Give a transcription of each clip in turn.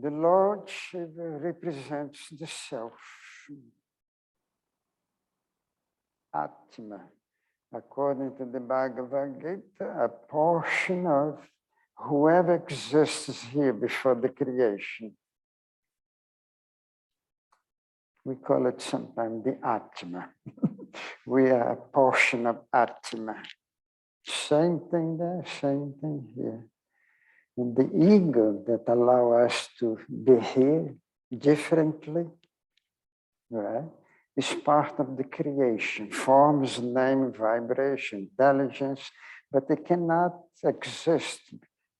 The Lord Shiva represents the self, Atma. According to the Bhagavad Gita, a portion of whoever exists here before the creation. We call it sometimes the Atma. We are a portion of Atma. Same thing there, same thing here. And the ego that allow us to be here differently, right, is part of the creation, forms, name, vibration, intelligence, but it cannot exist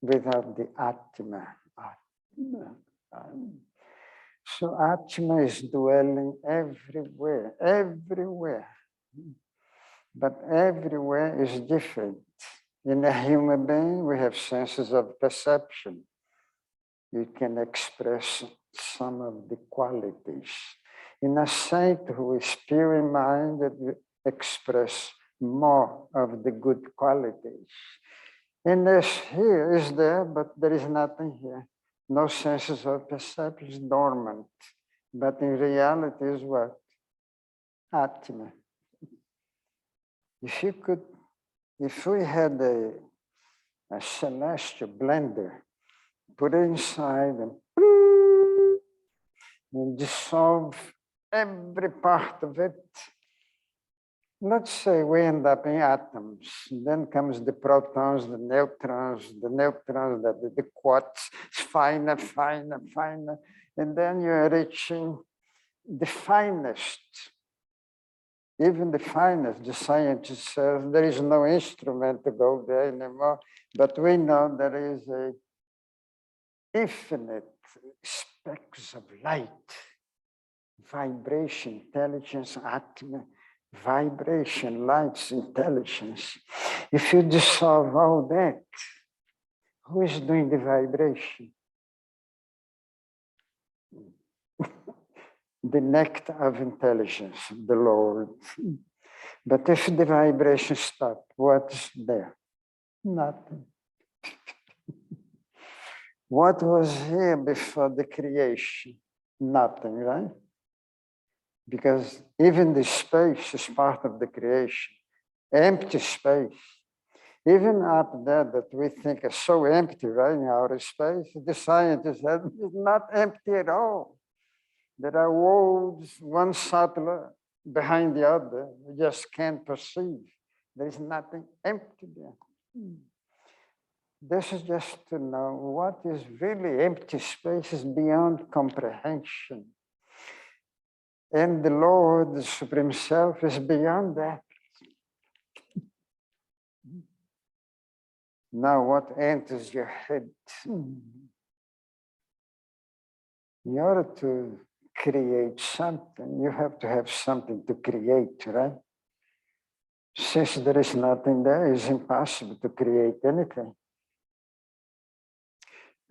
without the Atma. So Atma is dwelling everywhere, everywhere. But everywhere is different. In a human being, we have senses of perception. You can express some of the qualities. In a saint who is pure-minded, we express more of the good qualities. And this here is there, but there is nothing here. No senses of perception is dormant. But in reality is what? Atma. If we had a celestial blender, put it inside and dissolve every part of it, let's say we end up in atoms. Then comes the protons, the neutrons, the quarks, finer, finer, finer. And then you're reaching the finest. Even the finest, the scientist says there is no instrument to go there anymore, but we know there is a infinite specks of light, vibration, intelligence, Atma, vibration, lights, intelligence. If you dissolve all that, who is doing the vibration? The nectar of intelligence, the Lord. But if the vibration stops, what's there? Nothing. What was here before the creation? Nothing, right? Because even the space is part of the creation. Empty space. Even up there that we think is so empty, right, in outer space, the scientists said it's not empty at all. There are worlds, one subtler behind the other. We just can't perceive. There is nothing empty there. This is just to know what is really empty space is beyond comprehension. And the Lord, the Supreme Self, is beyond that. Now what enters your head? In order to create something, you have to have something to create, right? Since there is nothing there, it's impossible to create anything.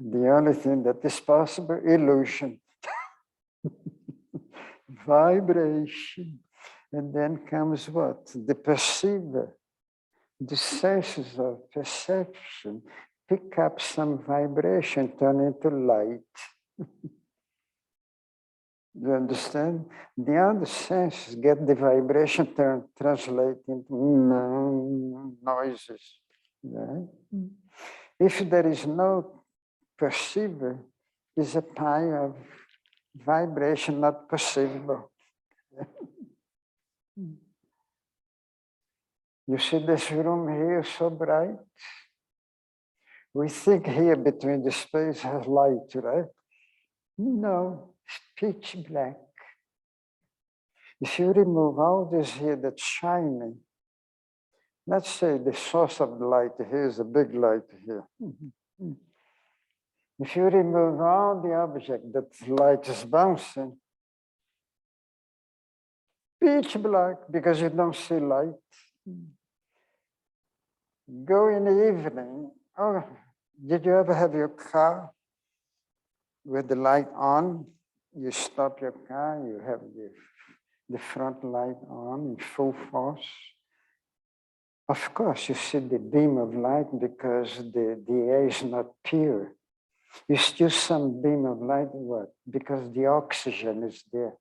The only thing that is possible, illusion, vibration, and then comes what? The perceiver, the senses of perception, pick up some vibration, turn into light. Do you understand? The other senses get the vibration, translate into noises. Right? If there is no perceiver, is a pile of vibration not perceivable. You see this room here so bright? We think here between the space has light, right? No, it's pitch black. If you remove all this here that's shining, let's say the source of the light here is a big light here. If you remove all the object that light is bouncing, pitch black because you don't see light. Go in the evening. Oh, did you ever have your car with the light on? You stop your car, you have the front light on in full force. Of course, you see the beam of light because the air is not pure. It's just some beam of light. What? Because the oxygen is there.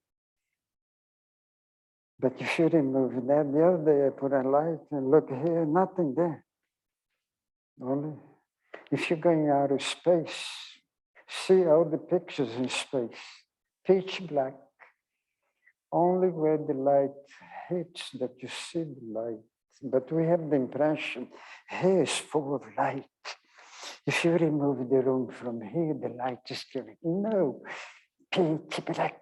But if you remove that, the other day I put a light and look here, nothing there. Only if you're going out of space, see all the pictures in space, pitch black. Only where the light hits that you see the light. But we have the impression here is full of light. If you remove the room from here, the light is giving. No, pitch black.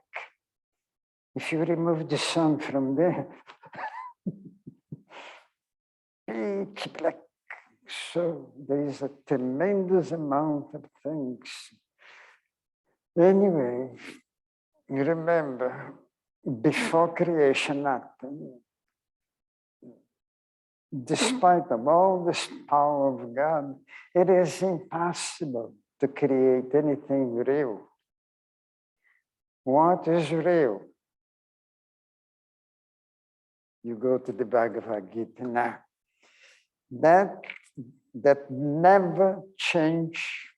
If you remove the sun from there, pitch black. So there is a tremendous amount of things. Anyway, remember, before creation happened, despite of all this power of God, it is impossible to create anything real. What is real? You go to the Bhagavad Gita now. That never change,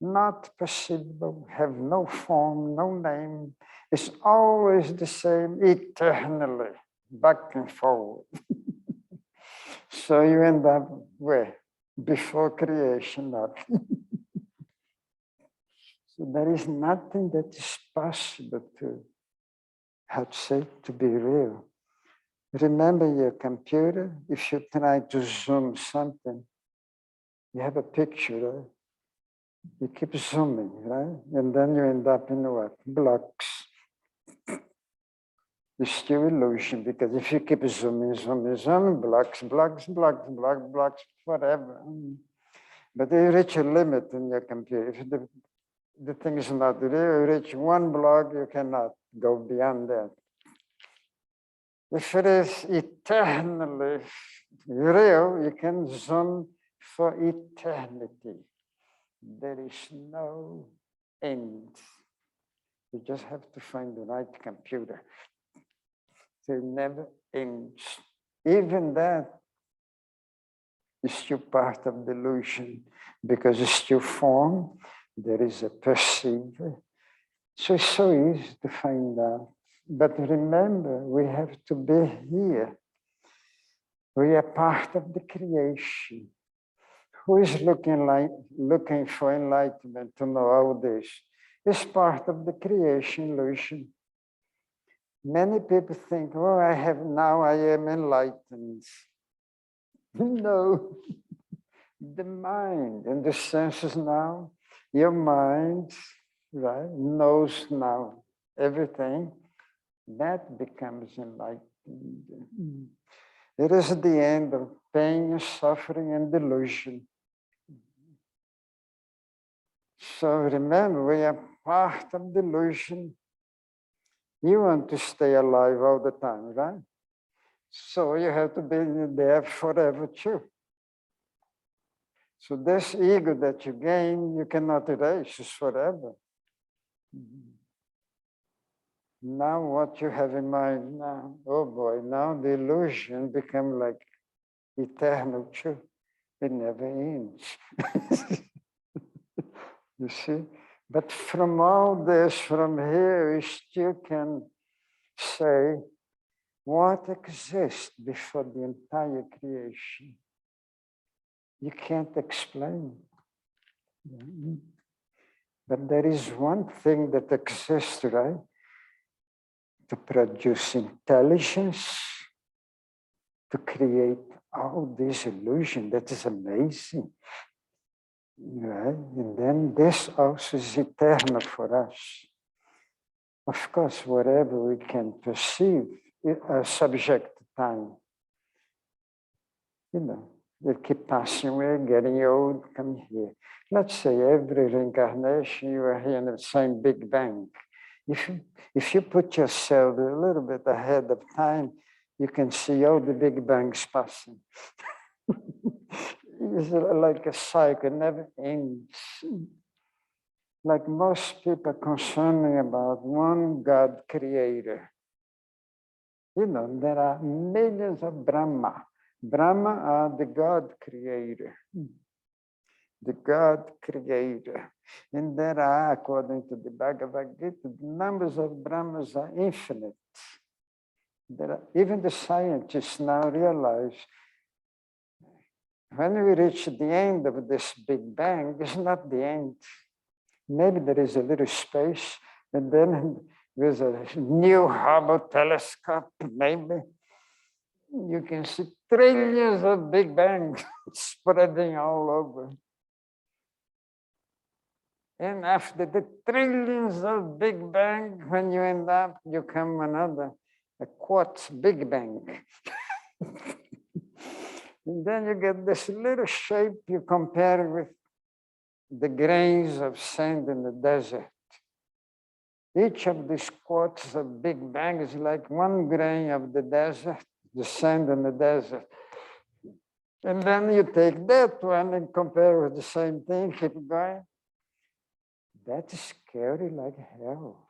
not perceivable, have no form, no name, is always the same eternally, back and forward. So you end up where? Before creation. So there is nothing that is possible to, how to say, to be real. Remember your computer, if you try to zoom something, you have a picture, right? You keep zooming, right? And then you end up in what? Blocks. It's still illusion, because if you keep zooming, blocks forever. But you reach a limit in your computer. If the thing is not real, you reach one block, you cannot go beyond that. If it is eternally real, you can zoom for eternity. There is no end. You just have to find the right computer. It never ends. Even that is still part of delusion, because it's still form. There is a perceiver. So it's so easy to find out. But remember, we have to be here. We are part of the creation. Who is looking for enlightenment to know all this? It's part of the creation illusion. Many people think, oh, I am enlightened. No, the mind and the senses now, your mind, right, knows now everything. That becomes enlightened. It is the end of pain, suffering, and delusion. So remember, we are part of delusion. You want to stay alive all the time, right? So you have to be there forever too. So this ego that you gain, you cannot erase, it's forever. Now what you have in mind now, oh boy, now the illusion become like eternal too. It never ends. You see? But from all this, from here, we still can say what exists before the entire creation. You can't explain. But there is one thing that exists, right? To produce intelligence, to create all this illusion. That is amazing. Right? And then this also is eternal for us. Of course, whatever we can perceive is subject to time. You know, we keep passing away, getting old, come here. Let's say every reincarnation you are here in the same Big Bang. If you put yourself a little bit ahead of time, you can see all the Big Bangs passing. It's like a cycle, never ends. Like most people concerning about one God creator. You know, there are millions of Brahma. Brahma are the God creator. the God creator. And there are, according to the Bhagavad Gita, the numbers of Brahmas are infinite. Even the scientists now realize when we reach the end of this Big Bang, it's not the end. Maybe there is a little space, and then with a new Hubble telescope, maybe you can see trillions of Big Bangs spreading all over. And after the trillions of Big Bang, when you end up, you come another, a quartz Big Bang. And then you get this little shape you compare with the grains of sand in the desert. Each of these quartz of Big Bang is like one grain of the desert, the sand in the desert. And then you take that one and compare with the same thing, keep going. That is scary like hell.